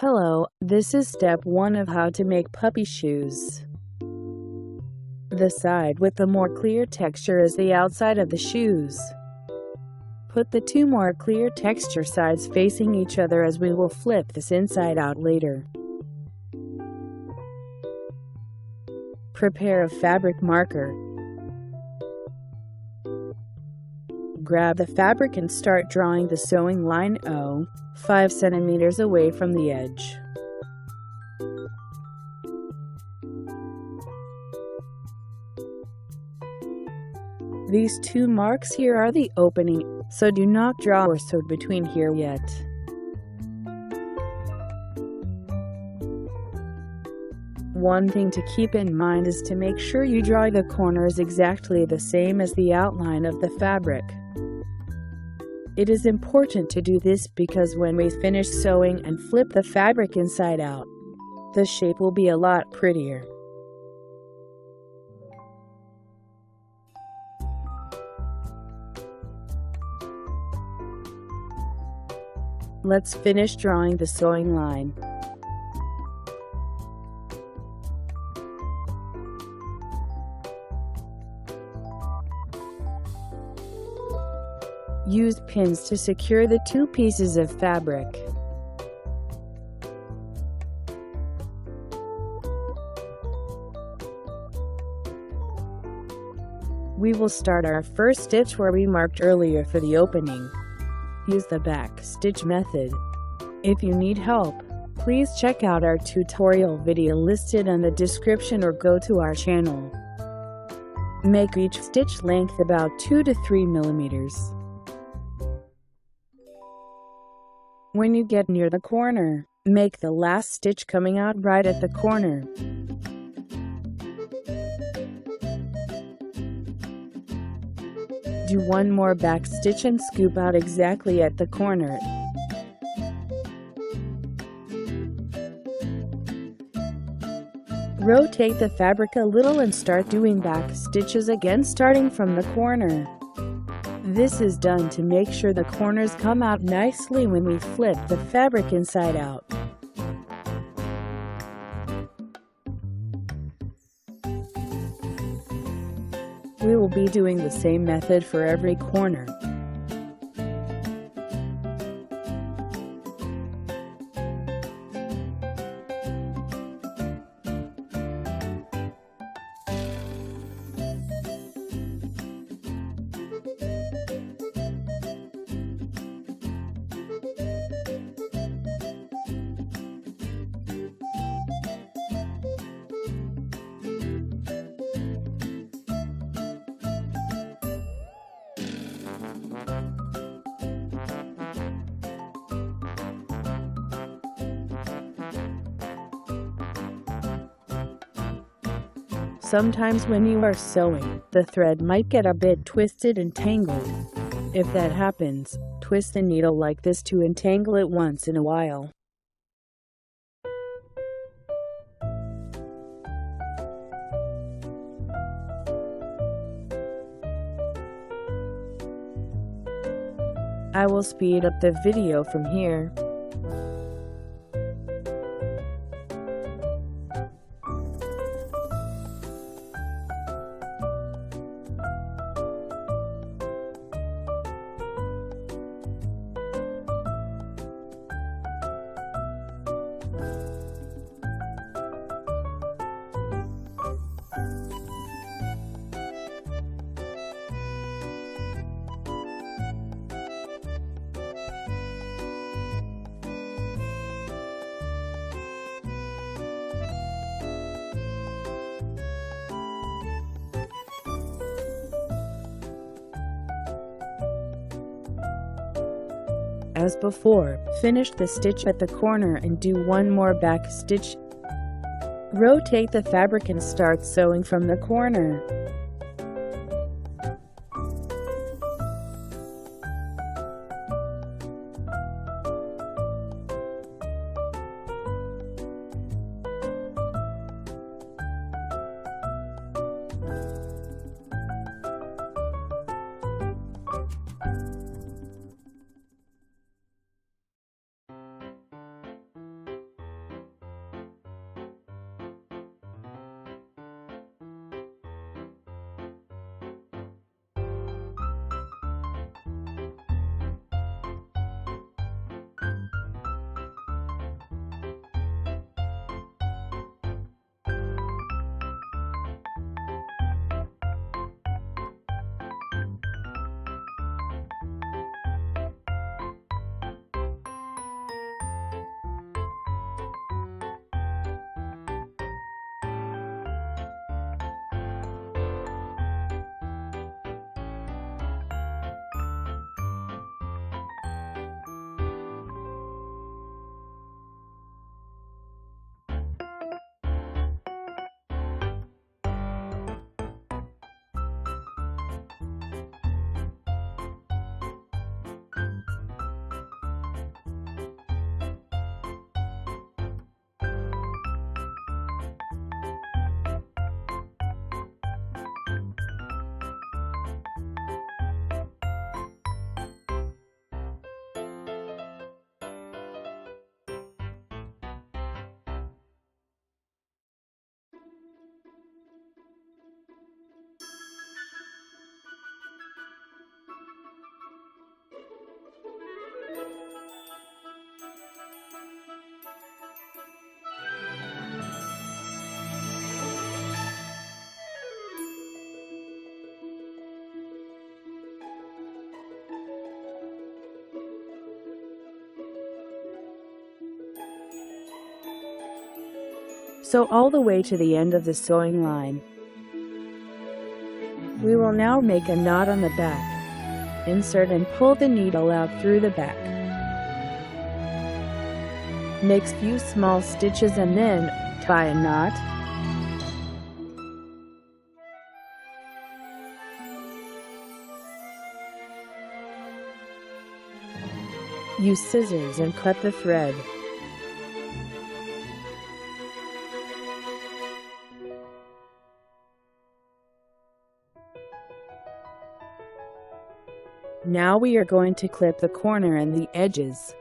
Hello, this is step 1 of how to make puppy shoes. The side with the more clear texture is the outside of the shoes. Put the two more clear texture sides facing each other, as we will flip this inside out later. Prepare a fabric marker. Grab the fabric and start drawing the sewing line 5 centimeters away from the edge. These two marks here are the opening, so do not draw or sew between here yet. One thing to keep in mind is to make sure you draw the corners exactly the same as the outline of the fabric. It is important to do this because when we finish sewing and flip the fabric inside out, the shape will be a lot prettier. Let's finish drawing the sewing line. Use pins to secure the two pieces of fabric. We will start our first stitch where we marked earlier for the opening. Use the back stitch method. If you need help, please check out our tutorial video listed in the description or go to our channel. Make each stitch length about 2 to 3 millimeters. When you get near the corner, make the last stitch coming out right at the corner. Do one more back stitch and scoop out exactly at the corner. Rotate the fabric a little and start doing back stitches again, starting from the corner. This is done to make sure the corners come out nicely when we flip the fabric inside out. We will be doing the same method for every corner. Sometimes when you are sewing, the thread might get a bit twisted and tangled. If that happens, twist the needle like this to untangle it once in a while. I will speed up the video from here. As before, finish the stitch at the corner and do one more back stitch. Rotate the fabric and start sewing from the corner. sew all the way to the end of the sewing line. We will now make a knot on the back. Insert and pull the needle out through the back. Make few small stitches and then tie a knot. Use scissors and cut the thread. Now we are going to clip the corner and the edges.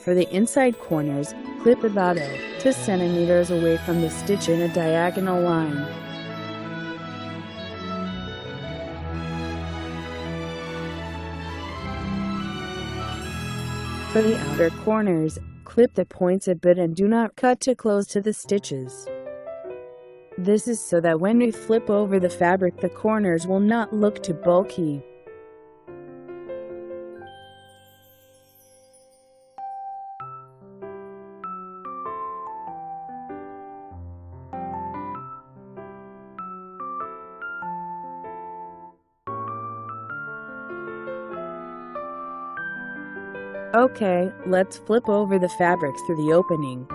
For the inside corners, clip about 2 centimeters away from the stitch in a diagonal line. For the outer corners, clip the points a bit and do not cut too close to the stitches. This is so that when we flip over the fabric, the corners will not look too bulky. Okay, let's flip over the fabric through the opening.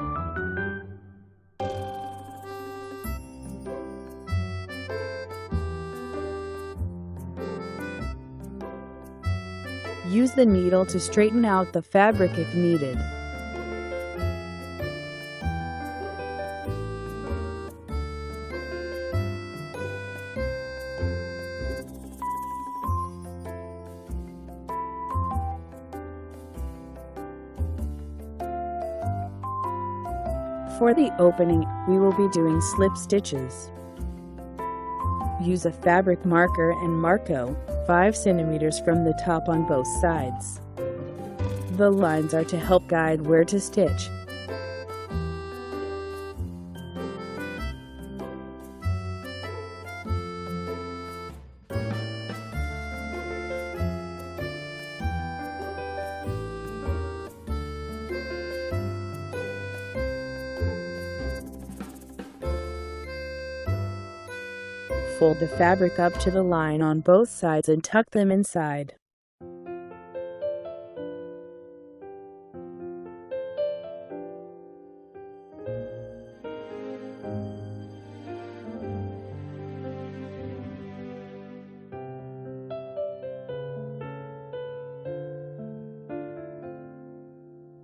Use the needle to straighten out the fabric if needed. For the opening, we will be doing slip stitches. Use a fabric marker and mark 5 centimeters from the top on both sides. The lines are to help guide where to stitch. Fold the fabric up to the line on both sides and tuck them inside.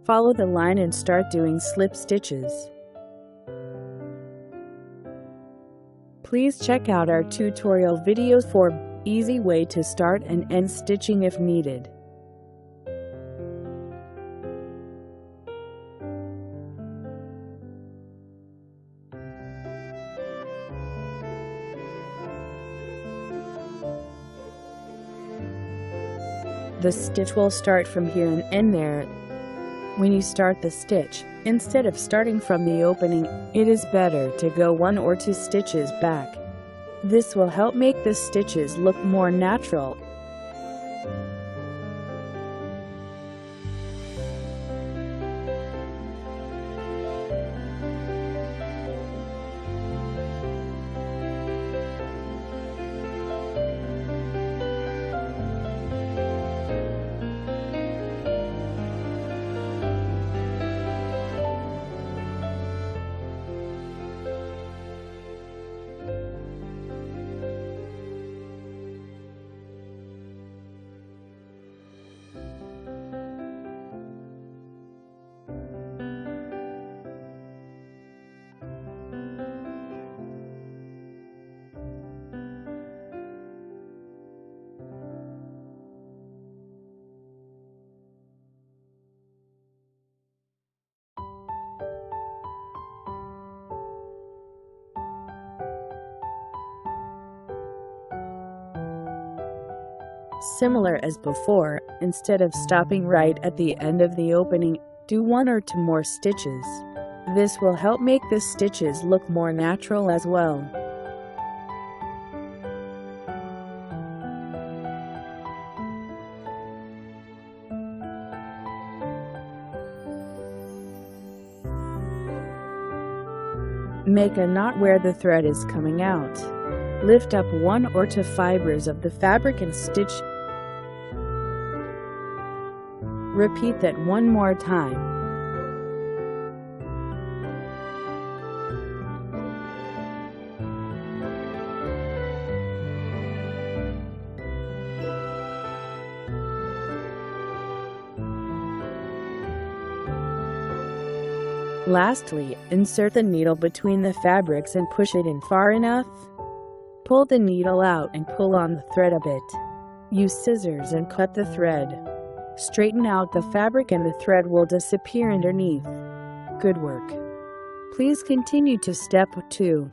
Follow the line and start doing slip stitches. Please check out our tutorial videos for easy way to start and end stitching if needed. The stitch will start from here and end there. When you start the stitch, instead of starting from the opening, it is better to go 1 or 2 stitches back. This will help make the stitches look more natural. Similar as before, instead of stopping right at the end of the opening, do 1 or 2 more stitches. This will help make the stitches look more natural as well. Make a knot where the thread is coming out. Lift up 1 or 2 fibers of the fabric and stitch. Repeat that one more time. Lastly, insert the needle between the fabrics and push it in far enough. Pull the needle out and pull on the thread a bit. Use scissors and cut the thread. Straighten out the fabric and the thread will disappear underneath. Good work. Please continue to step 2.